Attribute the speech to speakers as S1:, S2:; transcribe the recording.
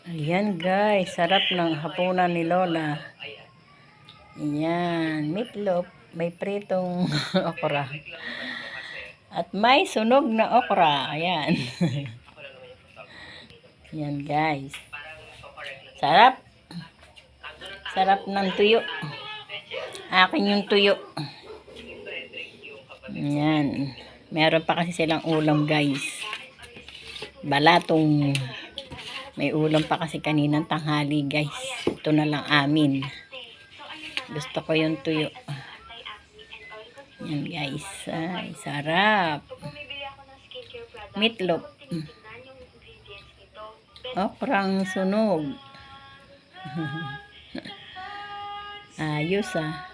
S1: Ayan guys, sarap ng hapunan ni Lola. Ayan, meatloaf, may pritong okra. At may sunog na okra. Ayan. Ayan guys. Sarap. Sarap ng tuyo. Akin yung tuyo. Ayan. Meron pa kasi silang ulam guys. Balatong. May ulam pa kasi kaninang tanghali guys. Ito na lang amin. Gusto ko yung tuyo. Yan guys. Ay, sarap. Meatloaf. Okrang sunog. Ayos ah.